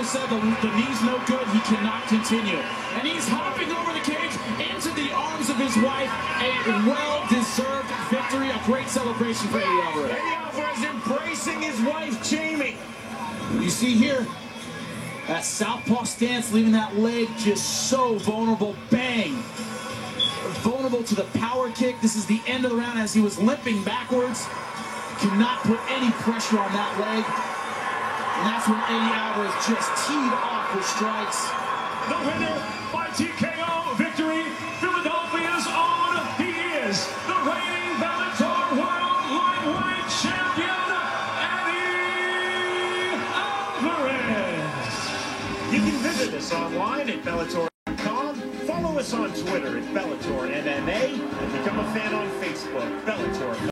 said the knee's no good, he cannot continue. And he's hopping over the cage into the arms of his wife. A well-deserved victory, a great celebration for Eddie Alvarez. Eddie Alvarez embracing his wife, Jamie. You see here, that southpaw stance, leaving that leg just so vulnerable. Bang! Vulnerable to the power kick. This is the end of the round as he was limping backwards. Cannot put any pressure on that leg. And that's when Eddie Alvarez just teed off with strikes. The winner by TKO victory, Philadelphia's own, he is the reigning Bellator World Lightweight Champion, Eddie Alvarez. You can visit us online at Bellator.com. Follow us on Twitter at Bellator MMA and become a fan on Facebook, Bellator.